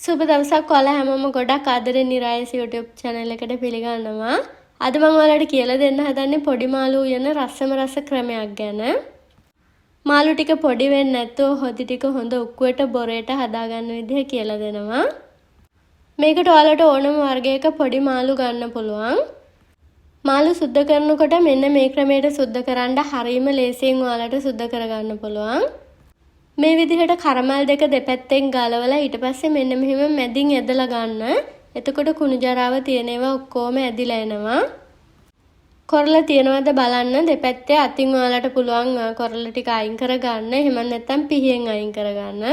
සුබ දවසක් ඔයාලා හැමෝම ගොඩක් ආදරෙන් නිරායස YouTube channel එකට පිළිගන්නවා. අද මම ඔයාලට කියලා දෙන්න හදන්නේ පොඩි මාළු උයන රසම රස ක්‍රමයක් ගැන. මාළු ටික පොඩි වෙන්නේ නැතුව හොදි ටික හොඳ උක්කුවට බොරේට හදාගන්න විදිහ කියලා දෙනවා. මේකට ඔයාලට ඕනම වර්ගයක පොඩි මාළු ගන්න පුළුවන්. මාළු සුද්ධ කරනකොට මෙන්න මේ ක්‍රමයට සුද්ධ කරන්න හරියම ලේසියෙන් ඔයාලට සුද්ධ කරගන්න පුළුවන්. මේ විදිහට කරමල් දෙක දෙපැත්තෙන් ගලවලා ඊට පස්සේ මෙන්න මෙහෙම මැදින් ඇදලා ගන්න. එතකොට කුණු ජරාව තියෙන ඒවා ඔක්කොම ඇදිලා එනවා. කොරලා තියනවද බලන්න දෙපැත්තේ අතින් ඔයාලට පුළුවන් කොරල ටික අයින් කරගන්න. එහෙම නැත්නම් පිහියෙන් අයින් කරගන්න.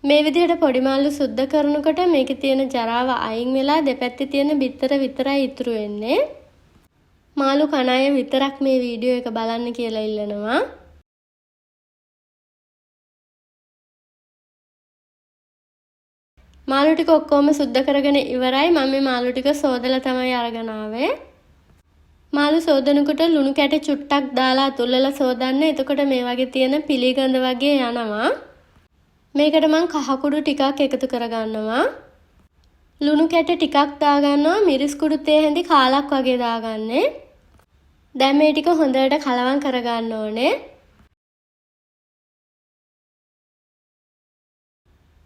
මේ විදිහට පොඩි මාළු සුද්ධ කරනකොට මේකේ තියෙන ජරාව අයින් වෙලා දෙපැත්තේ තියෙන බිත්තර විතරයි ඉතුරු වෙන්නේ. මාළු කන අය විතරක් මේ වීඩියෝ එක බලන්න කියලා ඉල්ලනවා. මාළු ටික ඔක්කොම සුද්ධ කරගෙන ඉවරයි. මම මේ මාළු ටික සෝදලා තමයි අරගෙන ආවේ. මාළු සෝදනකොට ලුණු කැට චුට්ටක් දාලා අතුල්ලලා සෝදන්න. එතකොට මේ වගේ තියෙන පිළිගඳ වගේ යනවා. මේකට මම කහ කුඩු ටිකක් එකතු කරගන්නවා. ලුණු කැට ටිකක් දාගන්නවා. මිරිස් කුඩු තේ හැඳි කාලක් වගේ දාගන්නේ. දැන් මේ ටික හොඳට කලවම් කරගන්න ඕනේ.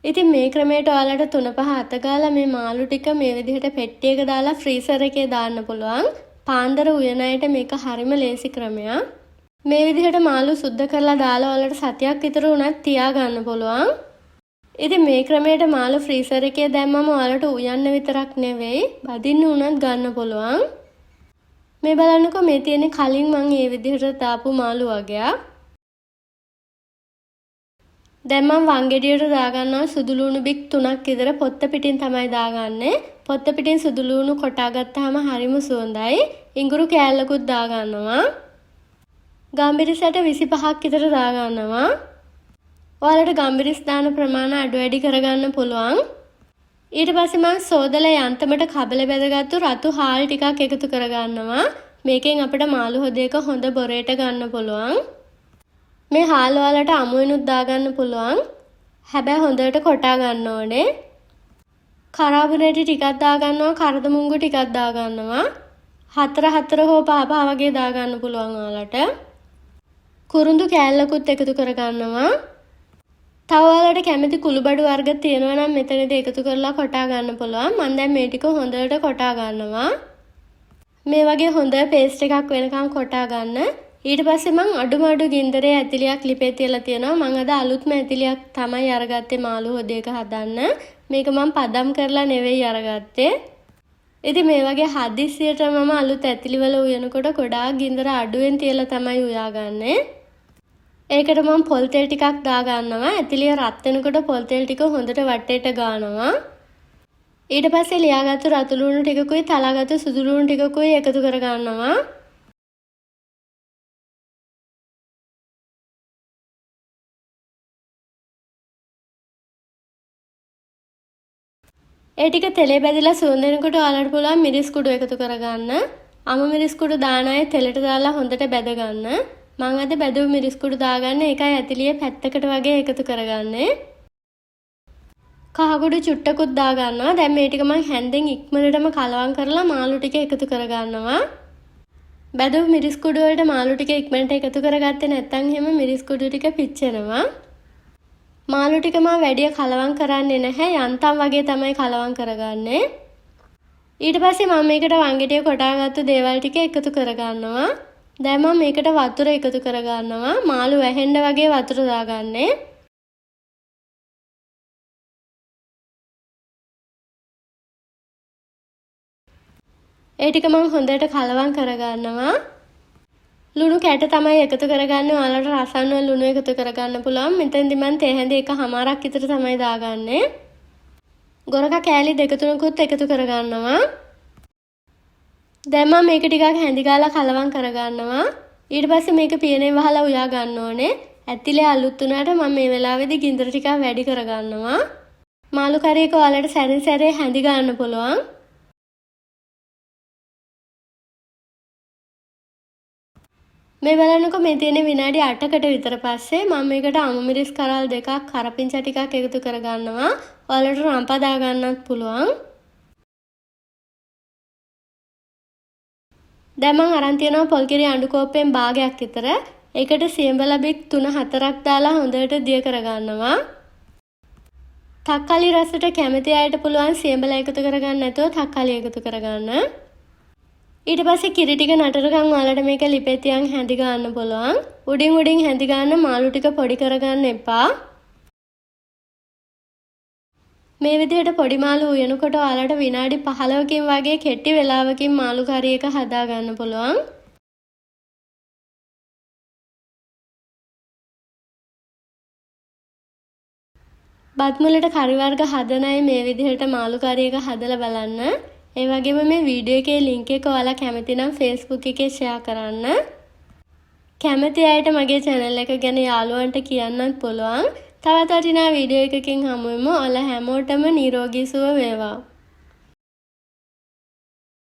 ඉතින් මේ ක්‍රමයට ඔයාලට 3-5 අත ගාලා මේ මාළු ටික මේ විදිහට පෙට්ටියක දාලා ෆ්‍රීසර් එකේ දාන්න පුළුවන්. පාන්දර උයනයට මේක හරිම ලේසි ක්‍රමයක්. මේ විදිහට මාළු සුද්ධ කරලා දාලා ඔයාලට සතියක් විතර උනත් තියා ගන්න පුළුවන්. ඉතින් මේ ක්‍රමයට මාළු ෆ්‍රීසර් එකේ දැම්මම ඔයාලට උයන්න විතරක් නෙවෙයි බදින්න උනත් ගන්න පුළුවන්. මේ බලන්නකෝ මේ තියෙන්නේ කලින් මම මේ විදිහට දාපු මාළු වගයක්. දැන් මම වංගෙඩියට දාගන්නවා සුදු ලුණු බික් 3ක් විතර පොත්ත පිටින් තමයි දාගන්නේ. පොත්ත පිටින් සුදු ලුණු කොටා ගත්තාම හරිම සුවඳයි. ඉඟුරු කෑල්ලකුත් දාගන්නවා. ගම්බිරිස් ඇට 25ක් විතර දාගන්නවා. ඔයාලට ගම්බිරිස් දාන ප්‍රමාණය අඩු වැඩි කරගන්න පුළුවන්. ඊට පස්සේ මම සෝදලා යන්තමට කබල බැදගත්තු රතු හාල් ටිකක් එකතු කරගන්නවා. මේකෙන් අපිට මාළු හොදේක හොඳ බොරේට ගන්න පුළුවන්. මේ හාල් වලට අමුවෙනුත් දාගන්න පුළුවන්. හැබැයි හොඳට කොටා ගන්න ඕනේ. කරාබුනේටි ටිකක් දාගන්නවා, කරද මුංගු ටිකක් දාගන්නවා. 4 හෝ 5 වගේ දාගන්න පුළුවන් ඔයාලට. කුරුඳු කෑල්ලකුත් එකතු කරගන්නවා. තව ඔයාලට කැමති කුළුබඩු වර්ග තියෙනවා නම් මෙතනදී එකතු කරලා කොටා ගන්න පුළුවන්. මම දැන් මේ ටික හොඳට කොටා ගන්නවා. මේ වගේ හොඳ පේස්ට් එකක් වෙනකම් කොටා ගන්න. ඊට පස්සේ මම අඩුම ගින්දරේ ඇතිලියක් ලිපේ තියලා තියෙනවා. මම අද අලුත්ම ඇතිලියක් තමයි අරගත්තේ මාළු හොදේක හදන්න. මේක මම පදම් කරලා නෙවෙයි අරගත්තේ. ඉතින් මේ වගේ හදිස්සියට මම අලුත් ඇතිලි වල උයනකොට ගොඩාක් ගින්දර අඩුවෙන් තියලා තමයි උයාගන්නේ. ඒකට මම පොල් තෙල් ටිකක් දාගන්නවා. ඇතිලිය රත් වෙනකොට පොල් තෙල් ටික හොඳට වටේට ගානවා. ඊට පස්සේ ලියාගත්තු රතු ලුණු ටිකකුයි තලාගත්තු සුදු ලුණු ටිකකුයි එකතු කරගන්නවා. ඒ ටික තෙලේ බැදලා සුවඳ එනකොට ඔයාලට පුළුවන් මිරිස් කුඩු එකතු කරගන්න. අමු මිරිස් කුඩු දාන අය තෙලට දාලා හොඳට බැද ගන්න. මම අද බැදුව මිරිස් කුඩු දාගන්න. ඒකයි ඇතිලියේ පැත්තකට වගේ එකතු කරගන්නේ. කහ කුඩු චුට්ටකුත් දාගන්නවා. දැන් මේ ටික මම හැන්දෙන් ඉක්මනටම කලවම් කරලා මාළු ටික එකතු කරගන්නවා. බැදුව මිරිස් කුඩු වලට මාළු ටික ඉක්මනට එකතු කරගත්තේ නැත්නම් එහෙම මිරිස් කුඩු ටික පිච්චෙනවා. මාළු ටික මම වැඩි කලවම් කරන්නේ නැහැ. යන්තම් වගේ තමයි කලවම් කරගන්නේ. ඊට පස්සේ මම මේකට වංගෙඩිය කොටාගත්තු දේවල් ටික එකතු කරගන්නවා. දැන් මම මේකට වතුර එකතු කරගන්නවා. මාළු වැහෙන්න වගේ වතුර දාගන්නේ. ඒ ටික මම හොඳට කලවම් කරගන්නවා. ලුණු කැට තමයි එකතු කරගන්නේ. ඔයාලට රසන්න ලුණු එකතු කරගන්න පුළුවන්. මෙතෙන්දි මම තේ හැඳි 1/2ක් විතර තමයි දාගන්නේ. ගොරක කෑලි 2-3කුත් එකතු කරගන්නවා. දැන් මම මේක ටිකක් හැඳි ගාලා කලවම් කරගන්නවා. ඊට පස්සේ මේක පියනේ වහලා උයා ගන්න ඕනේ. ඇතිලේ අලුත් උනාට මම මේ වෙලාවේදී ගින්දර ටිකක් වැඩි කරගන්නවා. මාළු කරේක ඔයාලට සැරින් සැරේ හැඳි ගන්න පුළුවන්. මේ බලන්නකො මේ තියෙන විනාඩි 8කට විතර පස්සේ මම මේකට අමු මිරිස් කරල් දෙකක් කරපිංචා ටිකක් එකතු කරගන්නවා. ඔයාලට රම්පා දා ගන්නත් පුළුවන්. දැන් මම අරන් තියනවා පොල් කිරි අඬු කෝප්පෙන් භාගයක් විතර. ඒකට සියඹලා බික් 3-4ක් දාලා හොඳට දිය කරගන්නවා. තක්කාලි රසට කැමති අයට පුළුවන් සියඹලා එකතු කරගන්න නැතුව තක්කාලි එකතු කරගන්න. ඊට පස්සේ කිරි ටික නටරකම් ඔයාලට මේක ලිපේ තියන් හැඳි ගන්න පුළුවන්. උඩින් හැඳි ගන්න මාළු ටික පොඩි කරගන්න එපා. මේ විදිහට පොඩි මාළු උයනකොට ඔයාලට විනාඩි 15කින් වගේ කෙටි වෙලාවකින් මාළු කරි එක හදා ගන්න පුළුවන්. බත් මුලට කරි වර්ග හදන අය මේ විදිහට මාළු කරි එක හදලා බලන්න. ඒ වගේම මේ වීඩියෝ එකේ ලින්ක් එක ඔයාලා කැමති නම් Facebook එකේ ෂෙයා කරන්න. කැමති අයට මගේ channel එක ගැන යාළුවන්ට කියන්නත් පුළුවන්. තවත් වටිනා වීඩියෝ එකකින් හමු වෙමු. ඔයාලා හැමෝටම නිරෝගී සුව වේවා.